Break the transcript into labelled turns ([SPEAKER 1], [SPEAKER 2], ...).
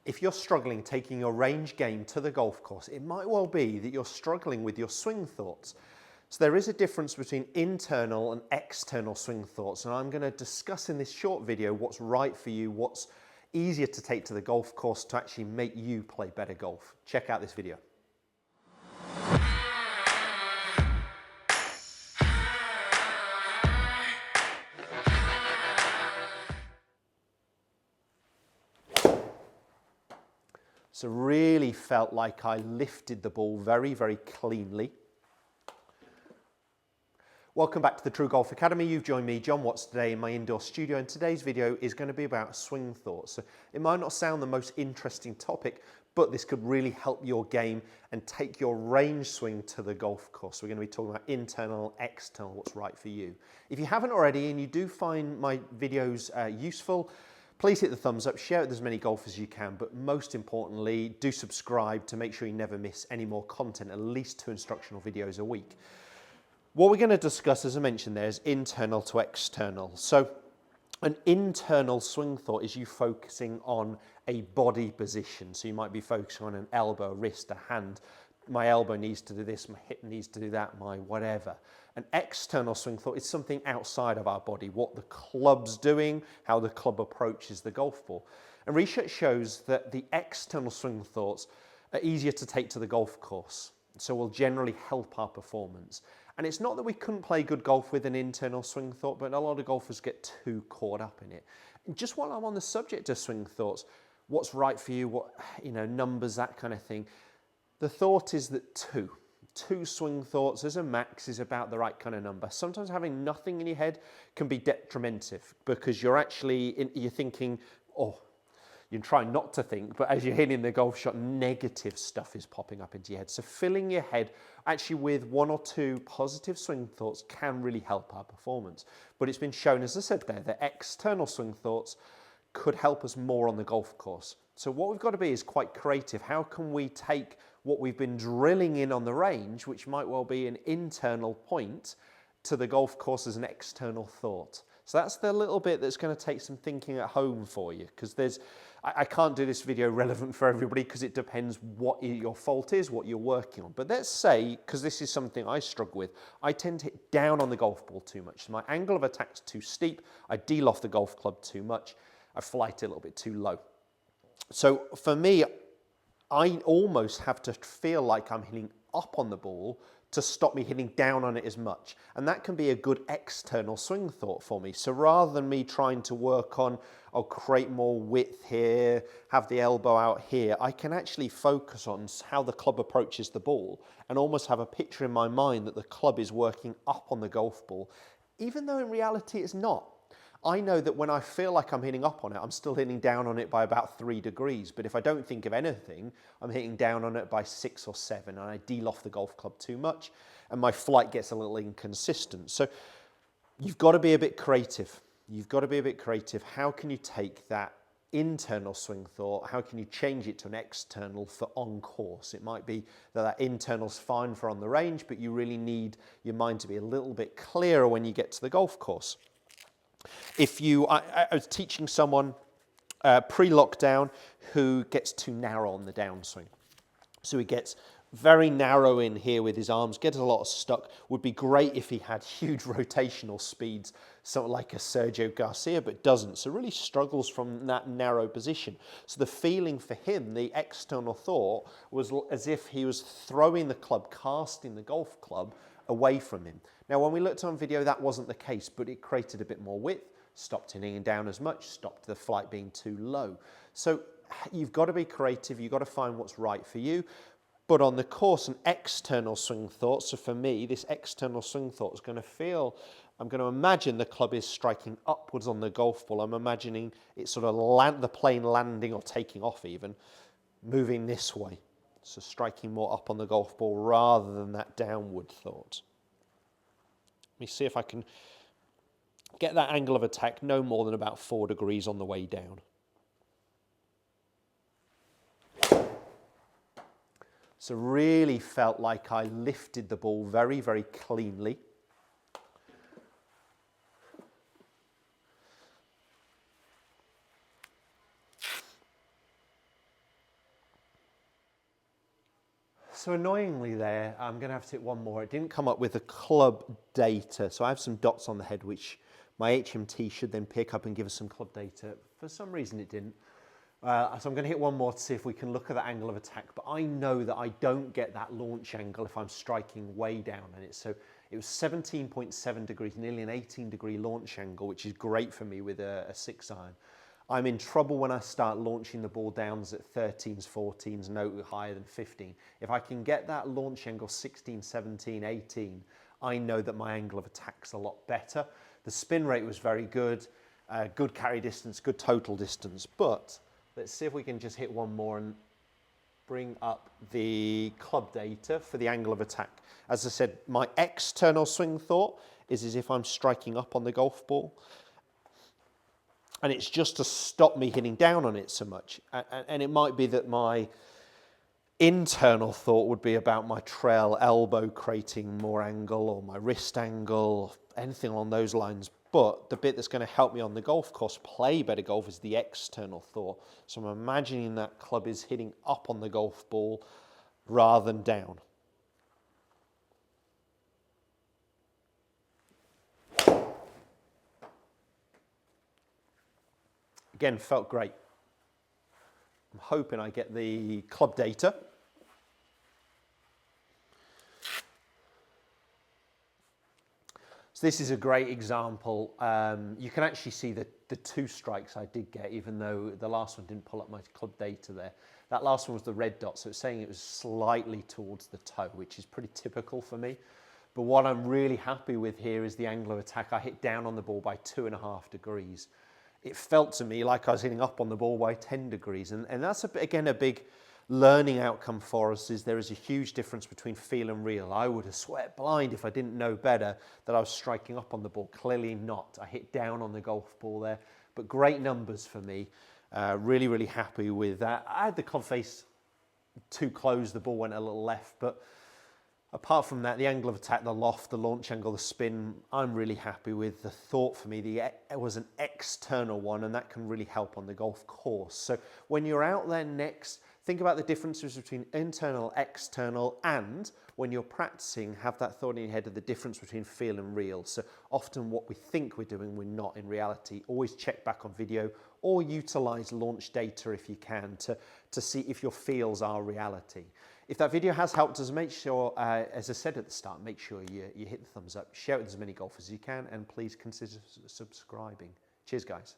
[SPEAKER 1] If you're struggling taking your range game to the golf course, it might well be that you're struggling with your swing thoughts. So there is a difference between internal and external swing thoughts, and I'm going to discuss in this short video what's right for you, what's easier to take to the golf course to actually make you play better golf. Check out this video. So really felt like I lifted the ball very, very cleanly. Welcome back to the TruGolf Academy. You've joined me, Jon Watts, today in my indoor studio, and today's video is going to be about swing thoughts. So it might not sound the most interesting topic, but this could really help your game and take your range swing to the golf course. We're going to be talking about internal, external, what's right for you. If you haven't already and you do find my videos useful, please hit the thumbs up, share it with as many golfers as you can, but most importantly, do subscribe to make sure you never miss any more content, at least 2 instructional videos a week. What we're going to discuss, as I mentioned there, is internal to external. So an internal swing thought is you focusing on a body position. So you might be focusing on an elbow, a wrist, a hand. My elbow needs to do this, my hip needs to do that, my whatever. An external swing thought is something outside of our body, what the club's doing, how the club approaches the golf ball. And research shows that the external swing thoughts are easier to take to the golf course, so will generally help our performance. And it's not that we couldn't play good golf with an internal swing thought, but a lot of golfers get too caught up in it. And just while I'm on the subject of swing thoughts, what's right for you, what, numbers, that kind of thing. The thought is that two swing thoughts as a max is about the right kind of number. Sometimes having nothing in your head can be detrimental because you're actually, you're thinking, oh, you're trying not to think, but as you're hitting the golf shot, negative stuff is popping up into your head. So filling your head actually with 1 or 2 positive swing thoughts can really help our performance. But it's been shown, as I said there, that external swing thoughts could help us more on the golf course. So what we've got to be is quite creative. How can we take what we've been drilling in on the range, which might well be an internal point, to the golf course as an external thought? So that's the little bit that's going to take some thinking at home for you, because I can't do this video relevant for everybody because it depends what your fault is, what you're working on. But let's say, because this is something I struggle with, I tend to hit down on the golf ball too much. So my angle of attack's too steep, I deloft the golf club too much, I flight it a little bit too low. So for me, I almost have to feel like I'm hitting up on the ball to stop me hitting down on it as much. And that can be a good external swing thought for me. So rather than me trying to work on, I'll create more width here, have the elbow out here, I can actually focus on how the club approaches the ball and almost have a picture in my mind that the club is working up on the golf ball, even though in reality it's not. I know that when I feel like I'm hitting up on it, I'm still hitting down on it by about 3 degrees. But if I don't think of anything, I'm hitting down on it by 6 or 7, and I deloft the golf club too much, and my flight gets a little inconsistent. So you've got to be a bit creative. You've got to be a bit creative. How can you take that internal swing thought, how can you change it to an external for on course? It might be that internal's fine for on the range, but you really need your mind to be a little bit clearer when you get to the golf course. I was teaching someone pre-lockdown who gets too narrow on the downswing. So he gets very narrow in here with his arms, gets a lot stuck. Would be great if he had huge rotational speeds, something like a Sergio Garcia, but doesn't. So really struggles from that narrow position. So the feeling for him, the external thought, was as if he was throwing the club, casting the golf club away from him. Now, when we looked on video, that wasn't the case, but it created a bit more width, stopped hitting down as much, stopped the flight being too low. So you've got to be creative, you've got to find what's right for you. But on the course, an external swing thought, so for me, this external swing thought is going to feel, I'm going to imagine the club is striking upwards on the golf ball. I'm imagining it sort of the plane landing or taking off even, moving this way. So striking more up on the golf ball rather than that downward thought. Let me see if I can get that angle of attack no more than about 4 degrees on the way down. So really felt like I lifted the ball very, very cleanly. So annoyingly there, I'm going to have to hit one more. It didn't come up with the club data. So I have some dots on the head, which my HMT should then pick up and give us some club data. For some reason it didn't. So I'm going to hit one more to see if we can look at the angle of attack. But I know that I don't get that launch angle if I'm striking way down on it. So it was 17.7 degrees, nearly an 18-degree launch angle, which is great for me with a 6-iron. I'm in trouble when I start launching the ball downs at 13s, 14s, no higher than 15. If I can get that launch angle 16, 17, 18, I know that my angle of attack's a lot better. The spin rate was very good, good carry distance, good total distance, but let's see if we can just hit one more and bring up the club data for the angle of attack. As I said, my external swing thought is as if I'm striking up on the golf ball. And it's just to stop me hitting down on it so much. And it might be that my internal thought would be about my trail elbow creating more angle, or my wrist angle, anything along those lines. But the bit that's going to help me on the golf course play better golf is the external thought. So I'm imagining that club is hitting up on the golf ball rather than down. Again, felt great. I'm hoping I get the club data. So this is a great example. You can actually see the 2 strikes I did get, even though the last one didn't pull up my club data there. That last one was the red dot, so it's saying it was slightly towards the toe, which is pretty typical for me. But what I'm really happy with here is the angle of attack. I hit down on the ball by 2.5 degrees. It felt to me like I was hitting up on the ball by 10 degrees. And that's, again, a big learning outcome for us, is there is a huge difference between feel and real. I would have sweat blind if I didn't know better that I was striking up on the ball. Clearly not. I hit down on the golf ball there. But great numbers for me. Really, really happy with that. I had the club face too close. The ball went a little left. But apart from that, the angle of attack, the loft, the launch angle, the spin, I'm really happy with. The thought for me, it was an external one, and that can really help on the golf course. So when you're out there next, think about the differences between internal, external, and when you're practicing, have that thought in your head of the difference between feel and real. So often what we think we're doing, we're not in reality. Always check back on video, or utilize launch data if you can to see if your feels are reality. If that video has helped us, make sure, as I said at the start, make sure you hit the thumbs up, share it with as many golfers as you can, and please consider subscribing. Cheers, guys.